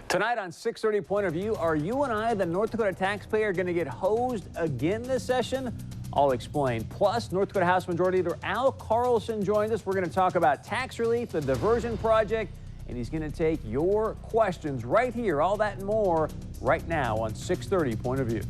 Tonight on 6:30 Point of View, are you and I, the North Dakota taxpayer, going to get hosed again this session? I'll explain. Plus, North Dakota House Majority Leader Al Carlson joins us. We're going to talk about tax relief, the diversion project, and he's going to take your questions right here. All that and more right now on 6:30 Point of View.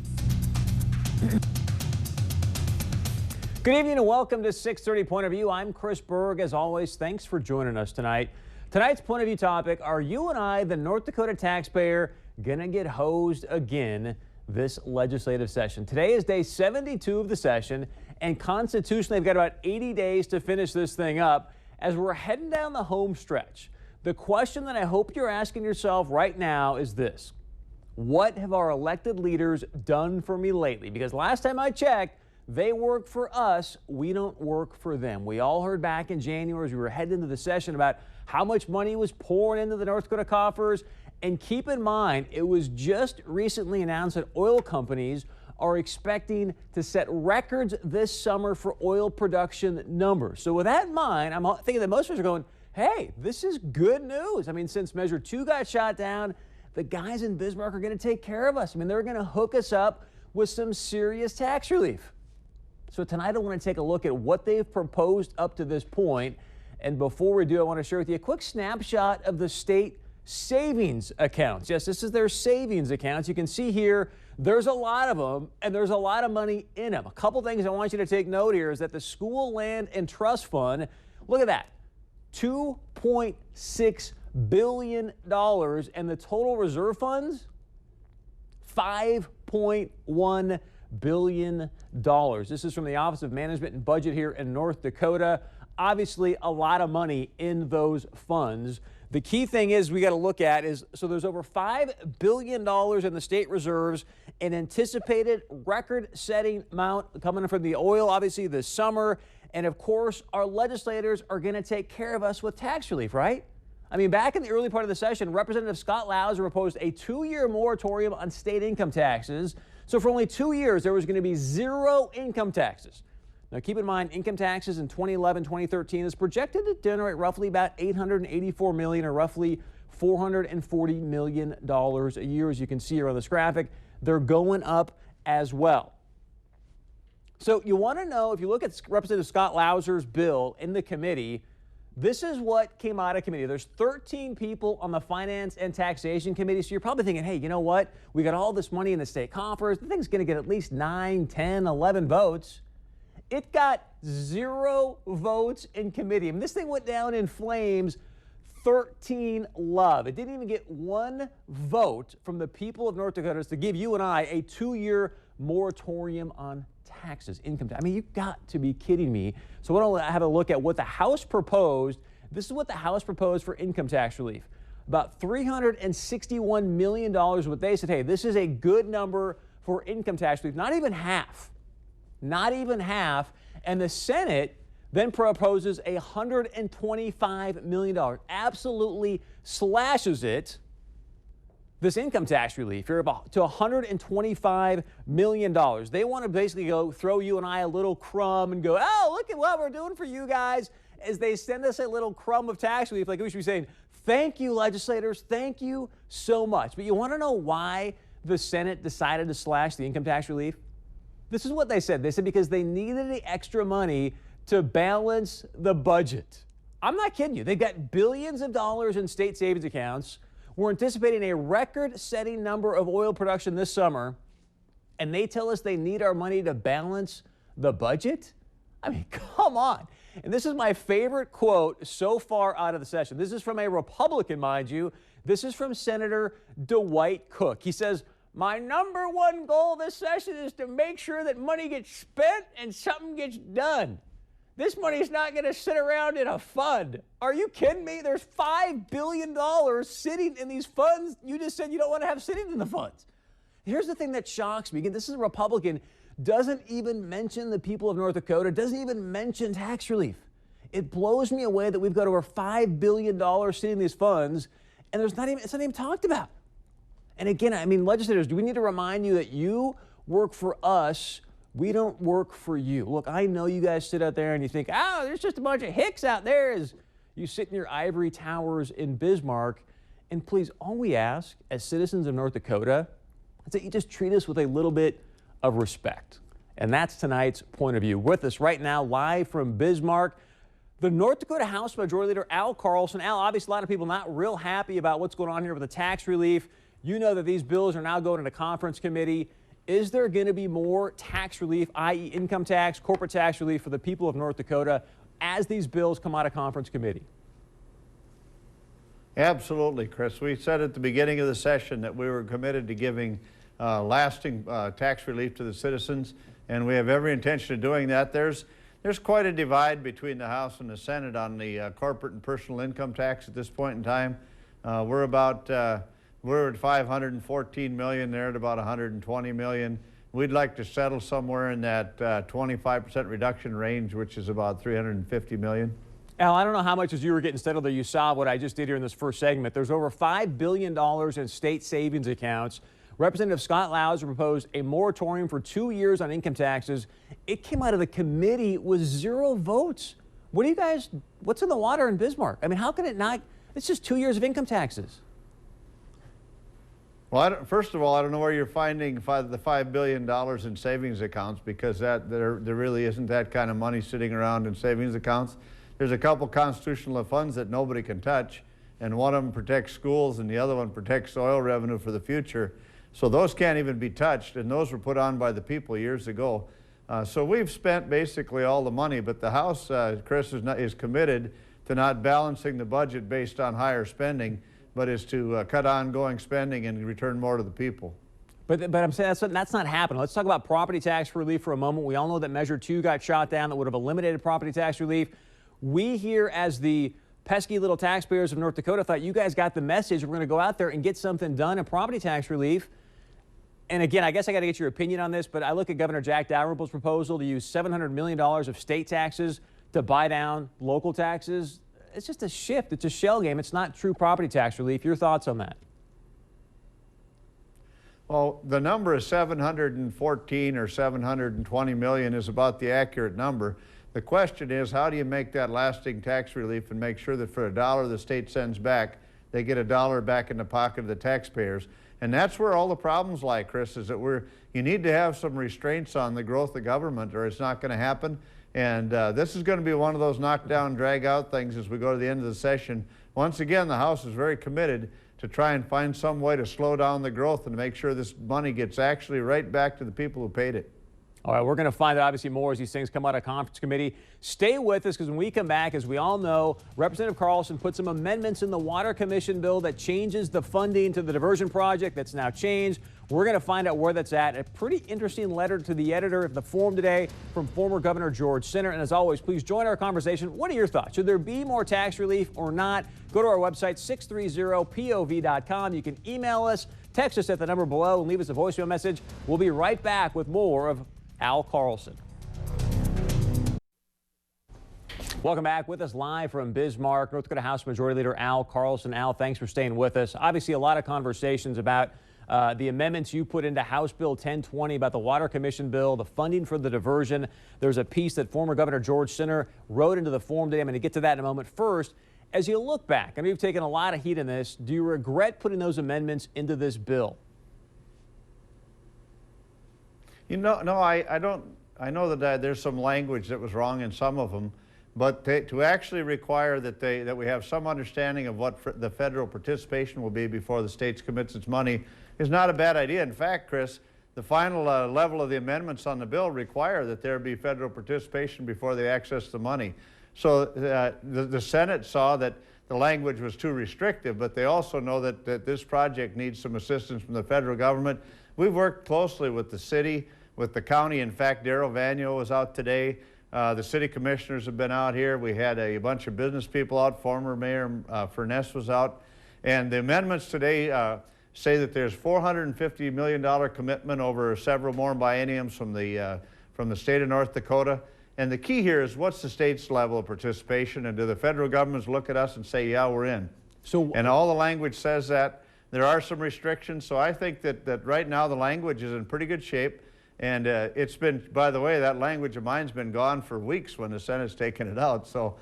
Good evening and welcome to 6:30 Point of View. I'm Chris Berg. As always, thanks for joining us tonight. Tonight's Point of View topic, are you and I, the North Dakota taxpayer, going to get hosed again this legislative session? Today is day 72 of the session, and constitutionally, they've got about 80 days to finish this thing up as we're heading down the home stretch. The question that I hope you're asking yourself right now is this: what have our elected leaders done for me lately? Because last time I checked, they work for us, we don't work for them. We all heard back in January as we were heading into the session about how much money was pouring into the North Dakota coffers. And keep in mind, it was just recently announced that oil companies are expecting to set records this summer for oil production numbers. So with that in mind, I'm thinking that most of us are going, hey, this is good news. I mean, since Measure 2 got shot down, the guys in Bismarck are going to take care of us. I mean, they're going to hook us up with some serious tax relief. So tonight I want to take a look at what they've proposed up to this point. And before we do, I want to share with you a quick snapshot of the state savings accounts. Yes, this is their savings accounts. You can see here, there's a lot of them, and there's a lot of money in them. A couple things I want you to take note here is that the School Land and Trust Fund, look at that, $2.6 billion, and the total reserve funds, $5.1 billion. This is from the Office of Management and Budget here in North Dakota. Obviously, a lot of money in those funds. The key thing is we got to look at is, so there's over $5 billion in the state reserves, an anticipated record-setting amount coming from the oil, obviously, this summer. And of course, our legislators are going to take care of us with tax relief, right? I mean, back in the early part of the session, Representative Scott Lauser proposed a 2-year moratorium on state income taxes. So for only 2 years, there was going to be zero income taxes. Now, keep in mind, income taxes in 2011, 2013 is projected to generate roughly about $884 million, or roughly $440 million a year. As you can see here on this graphic, they're going up as well. So you want to know, if you look at Representative Scott Lauser's bill in the committee, this is what came out of committee. There's 13 people on the Finance and Taxation Committee. So you're probably thinking, hey, you know what? We got all this money in the state coffers. The thing's going to get at least 9, 10, 11 votes. It got 0 votes in committee. I mean, this thing went down in flames, 13-love. It didn't even get 1 vote from the people of North Dakota to give you and I a 2-year moratorium on taxes, income tax. I mean, you've got to be kidding me. So why don't I have a look at what the House proposed. This is what the House proposed for income tax relief. About $361 million, what they said, hey, this is a good number for income tax relief. Not even half. Not even half. And the Senate then proposes $125 million. Absolutely slashes it, this income tax relief here, to $125 million. They want to basically go throw you and I a little crumb and go, oh, look at what we're doing for you guys, as they send us a little crumb of tax relief. Like we should be saying, thank you, legislators, thank you so much. But you want to know why the Senate decided to slash the income tax relief? This is what they said. They said because they needed the extra money to balance the budget. I'm not kidding you. They've got billions of dollars in state savings accounts. We're anticipating a record-setting number of oil production this summer, and they tell us they need our money to balance the budget? I mean, come on. And this is my favorite quote so far out of the session. This is from a Republican, mind you. This is from Senator Dwight Cook. He says, my number one goal this session is to make sure that money gets spent and something gets done. This money is not going to sit around in a fund. Are you kidding me? There's $5 billion sitting in these funds. You just said you don't want to have sitting in the funds. Here's the thing that shocks me. Again, this is a Republican, doesn't even mention the people of North Dakota, doesn't even mention tax relief. It blows me away that we've got over $5 billion sitting in these funds, and it's not even talked about. And again, I mean, legislators, do we need to remind you that you work for us? We don't work for you. Look, I know you guys sit out there and you think, oh, there's just a bunch of hicks out there as you sit in your ivory towers in Bismarck. And please, all we ask as citizens of North Dakota is that you just treat us with a little bit of respect. And that's tonight's point of view. With us right now, live from Bismarck, the North Dakota House Majority Leader Al Carlson. Al, obviously a lot of people not real happy about what's going on here with the tax relief. You know that these bills are now going to conference committee. Is there going to be more tax relief, i.e. income tax, corporate tax relief for the people of North Dakota as these bills come out of conference committee? Absolutely, Chris. We said at the beginning of the session that we were committed to giving lasting tax relief to the citizens, and we have every intention of doing that. There's quite a divide between the House and the Senate on the corporate and personal income tax at this point in time. We're at 514 million, they're at about 120 million. We'd like to settle somewhere in that 25% reduction range, which is about 350 million. Al, I don't know how much as you were getting settled there you saw what I just did here in this first segment. There's over $5 billion in state savings accounts. Representative Scott Lauser proposed a moratorium for 2 years on income taxes. It came out of the committee with 0 votes. What's in the water in Bismarck? I mean, how can it not? It's just 2 years of income taxes. Well, first of all, I don't know where you're finding the $5 billion in savings accounts, because there really isn't that kind of money sitting around in savings accounts. There's a couple constitutional funds that nobody can touch, and one of them protects schools and the other one protects oil revenue for the future. So those can't even be touched, and those were put on by the people years ago. So we've spent basically all the money, but the House, Chris, is committed to not balancing the budget based on higher spending, but is to cut ongoing spending and return more to the people. But I'm saying that's not happening. Let's talk about property tax relief for a moment. We all know that Measure 2 got shot down that would have eliminated property tax relief. We here, as the pesky little taxpayers of North Dakota, thought you guys got the message. We're going to go out there and get something done in property tax relief. And again, I guess I got to get your opinion on this, but I look at Governor Jack Dalrymple's proposal to use $700 million of state taxes to buy down local taxes. It's just a shift. It's a shell game. It's not true property tax relief. Your thoughts on that? Well, the number is 714 or 720 million is about the accurate number. The question is, how do you make that lasting tax relief and make sure that for $1 the state sends back, they get $1 back in the pocket of the taxpayers? And that's where all the problems lie, Chris, is that you need to have some restraints on the growth of government, or it's not going to happen. And this is going to be one of those knockdown, drag-out things as we go to the end of the session. Once again, the House is very committed to try and find some way to slow down the growth and to make sure this money gets actually right back to the people who paid it. All right, we're going to find out obviously more as these things come out of conference committee. Stay with us, because when we come back, as we all know, Representative Carlson put some amendments in the Water Commission bill that changes the funding to the diversion project. That's now changed. We're going to find out where that's at. A pretty interesting letter to the editor of the Forum today from former Governor George Sinner. And as always, please join our conversation. What are your thoughts? Should there be more tax relief or not? Go to our website, 630pov.com. You can email us, text us at the number below, and leave us a voicemail message. We'll be right back with more of Al Carlson. Welcome back. With us live from Bismarck, North Dakota House Majority Leader Al Carlson. Al, thanks for staying with us. Obviously, a lot of conversations about the amendments you put into House Bill 1020 about the Water Commission bill, the funding for the diversion. There's a piece that former Governor George Sinner wrote into the Forum today. I'm going to get to that in a moment. First, as you look back, I know you've taken a lot of heat in this. Do you regret putting those amendments into this bill? You know, no, I don't. I know that there's some language that was wrong in some of them, but to actually require that we have some understanding of what the federal participation will be before the state commits its money is not a bad idea. In fact, Chris, the final level of the amendments on the bill require that there be federal participation before they access the money. So the Senate saw that the language was too restrictive, but they also know that this project needs some assistance from the federal government. We've worked closely with the city, with the county. In fact, Darrell Vanyo was out today. The city commissioners have been out here. We had a bunch of business people out. Former Mayor Furness was out. And the amendments today say that there's $450 million commitment over several more bienniums from the state of North Dakota. And the key here is, what's the state's level of participation, and do the federal governments look at us and say, yeah, we're in? And all the language says that. There are some restrictions, so I think that right now the language is in pretty good shape. And it's been, by the way, that language of mine's been gone for weeks when the Senate's taken it out. So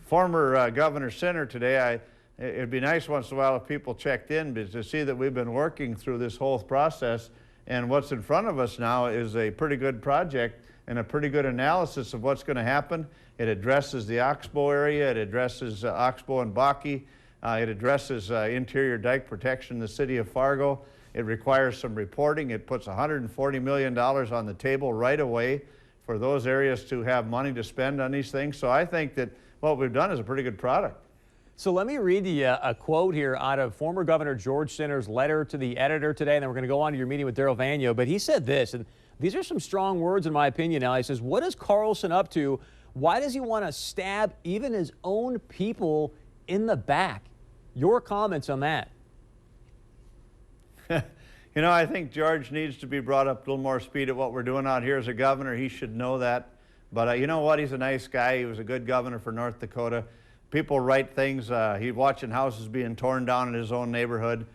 former Governor Sinner today, it'd be nice once in a while if people checked in, because to see that we've been working through this whole process, and what's in front of us now is a pretty good project and a pretty good analysis of what's going to happen. It addresses the Oxbow area, it addresses Oxbow and Baki, it addresses interior dike protection in the city of Fargo. It requires some reporting. It puts $140 million on the table right away for those areas to have money to spend on these things. So I think that what we've done is a pretty good product. So let me read you a quote here out of former Governor George Sinner's letter to the editor today, and then we're going to go on to your meeting with Darrell Vanyo. But he said this, and these are some strong words in my opinion now. He says, what is Carlson up to? Why does he want to stab even his own people in the back? Your comments on that? You know, I think George needs to be brought up a little more speed at what we're doing out here as a governor. He should know that. But you know what? He's a nice guy. He was a good governor for North Dakota. People write things. He's watching houses being torn down in his own neighborhood,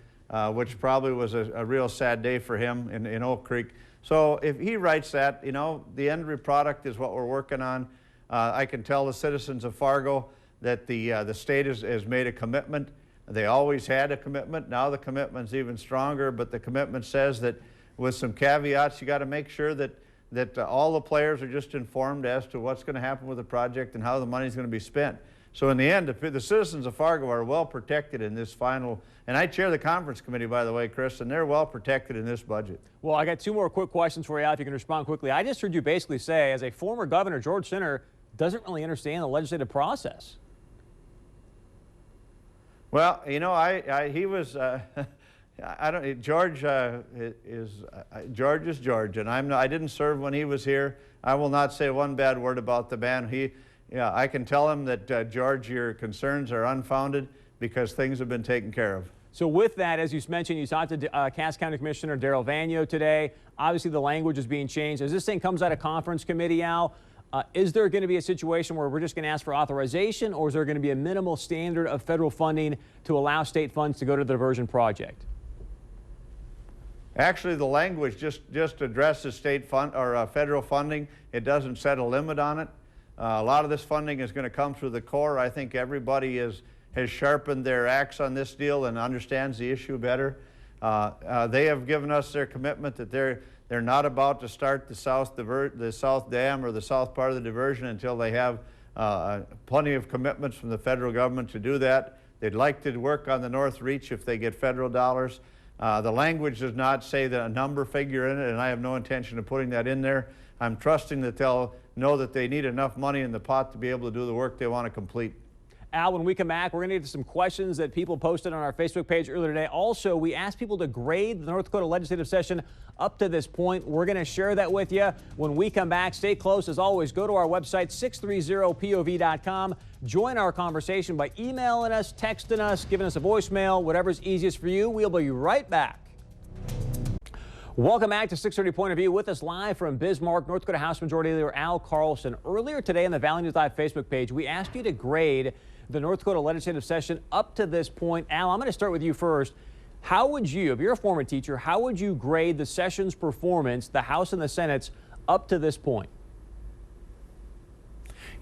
which probably was a real sad day for him in Oak Creek. So if he writes that, you know, the end product is what we're working on. I can tell the citizens of Fargo that the state has made a commitment. They always had a commitment. Now the commitment's even stronger, but the commitment says that with some caveats, you got to make sure that all the players are just informed as to what's going to happen with the project and how the money's going to be spent. So in the end, the citizens of Fargo are well protected in this final, and I chair the conference committee, by the way, Chris, and they're well protected in this budget. Well, I got two more quick questions for you, Al, if you can respond quickly. I just heard you basically say, as a former governor, George Sinner doesn't really understand the legislative process. Well, you know, he was, I don't, George George is George, and I didn't serve when he was here. I will not say one bad word about the man. Yeah, I can tell him that, George, your concerns are unfounded because things have been taken care of. So with that, as you mentioned, you talked to Cass County Commissioner Darrell Vanyo today. Obviously, the language is being changed. As this thing comes out of conference committee, Al, is there going to be a situation where we're just going to ask for authorization, or is there going to be a minimal standard of federal funding to allow state funds to go to the diversion project? Actually, the language just addresses state fund or federal funding. It doesn't set a limit on it. A lot of this funding is going to come through the Corps. I think everybody has sharpened their axe on this deal and understands the issue better. They have given us their commitment that they're not about to start the south dam or the south part of the diversion until they have plenty of commitments from the federal government to do that. They'd like to work on the North Reach if they get federal dollars. The language does not say that a number figure in it, and I have no intention of putting that in there. I'm trusting that they'll know that they need enough money in the pot to be able to do the work they want to complete. Al, when we come back, we're going to get to some questions that people posted on our Facebook page earlier today. Also, we asked people to grade the North Dakota legislative session up to this point. We're going to share that with you when we come back. Stay close. As always, go to our website, 630pov.com. Join our conversation by emailing us, texting us, giving us a voicemail, whatever's easiest for you. We'll be right back. Welcome back to 630 Point of View. With us live from Bismarck, North Dakota House Majority Leader Al Carlson. Earlier today on the Valley News Live Facebook page, we asked you to grade the North Dakota legislative session up to this point. Al, I'm going to start with you first. How would you, if you're a former teacher, how would you grade the session's performance, the House and the Senate's, up to this point?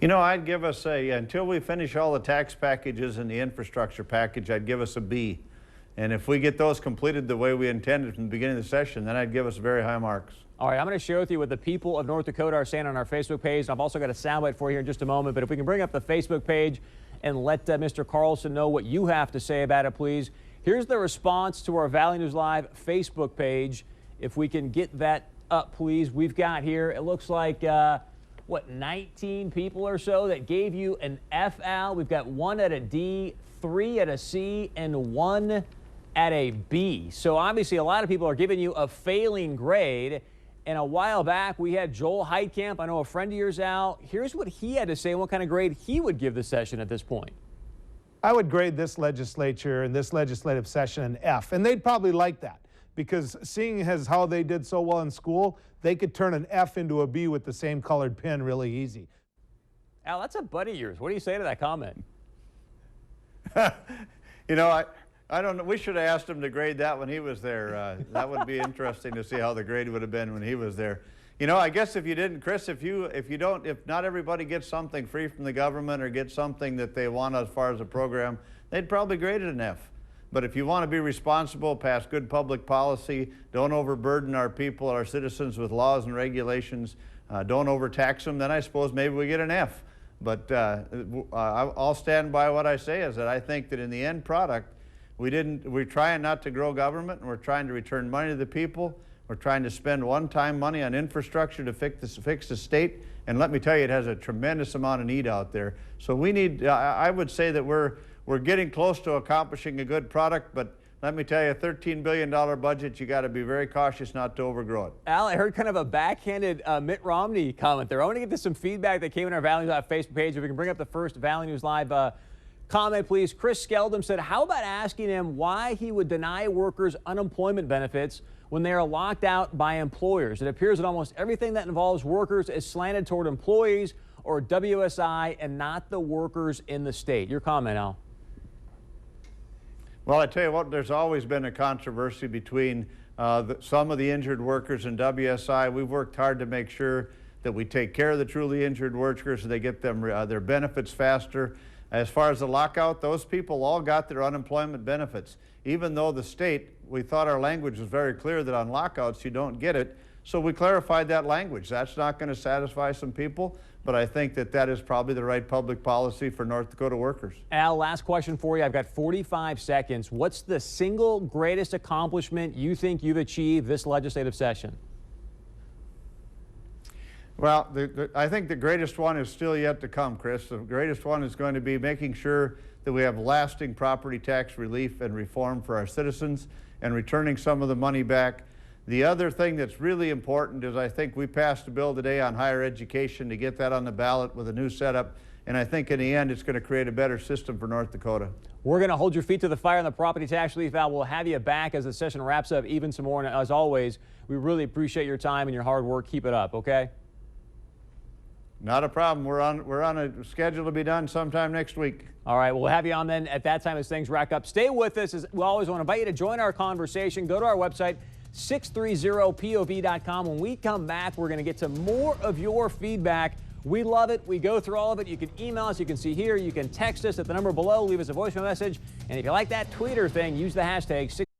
You know, I'd give us until we finish all the tax packages and the infrastructure package, I'd give us a B. And if we get those completed the way we intended from the beginning of the session, then I'd give us very high marks. All right, I'm going to share with you what the people of North Dakota are saying on our Facebook page. I've also got a soundbite for you here in just a moment. But if we can bring up the Facebook page and let Mr. Carlson know what you have to say about it, please. Here's the response to our Valley News Live Facebook page. If we can get that up, please. We've got here, it looks like, 19 people or so that gave you an F, Al. We've got 1 at a D, 3 at a C, and 1 at a B. So obviously a lot of people are giving you a failing grade. And a while back we had Joel Heitkamp, I know a friend of yours, Al. Here's what he had to say, what kind of grade he would give the session at this point. I would grade this legislature and this legislative session an F, and they'd probably like that because seeing as how they did so well in school, they could turn an F into a B with the same colored pen really easy. Al, that's a buddy of yours. What do you say to that comment? You know, I don't know. We should have asked him to grade that when he was there. That would be interesting to see how the grade would have been when he was there. You know, I guess if you didn't, Chris, if not everybody gets something free from the government or gets something that they want as far as a program, they'd probably grade it an F. But if you want to be responsible, pass good public policy, don't overburden our people, our citizens with laws and regulations, don't overtax them, then I suppose maybe we get an F. But I'll stand by what I say, is that I think that in the end product, we're trying not to grow government, and we're trying to return money to the people. We're trying to spend one-time money on infrastructure to fix the state. And let me tell you, it has a tremendous amount of need out there. So we need, I would say that we're getting close to accomplishing a good product, but let me tell you, a $13 billion budget, you got to be very cautious not to overgrow it. Al, I heard kind of a backhanded Mitt Romney comment there. I want to get to some feedback that came in our Valley News Live Facebook page. If we can bring up the first Valley News Live comment, please. Chris Skeldum said, how about asking him why he would deny workers unemployment benefits when they are locked out by employers? It appears that almost everything that involves workers is slanted toward employees or WSI and not the workers in the state. Your comment, Al. Well, I tell you what, there's always been a controversy between some of the injured workers and WSI. We've worked hard to make sure that we take care of the truly injured workers so they get them their benefits faster. As far as the lockout, those people all got their unemployment benefits. Even though the state, we thought our language was very clear that on lockouts you don't get it, so we clarified that language. That's not going to satisfy some people, but I think that that is probably the right public policy for North Dakota workers. Al, last question for you. I've got 45 seconds. What's the single greatest accomplishment you think you've achieved this legislative session? Well, I think the greatest one is still yet to come, Chris. The greatest one is going to be making sure that we have lasting property tax relief and reform for our citizens and returning some of the money back. The other thing that's really important is I think we passed a bill today on higher education to get that on the ballot with a new setup, and I think in the end it's going to create a better system for North Dakota. We're going to hold your feet to the fire on the property tax relief, Al. We'll have you back as the session wraps up even some more, and as always, we really appreciate your time and your hard work. Keep it up, okay? Not a problem. We're on a schedule to be done sometime next week. All right, we'll have you on then at that time as things rack up. Stay with us. As we always want to invite you to join our conversation. Go to our website, 630pov.com. When we come back, we're going to get to more of your feedback. We love it. We go through all of it. You can email us. You can see here. You can text us at the number below. Leave us a voicemail message. And if you like that Twitter thing, use the hashtag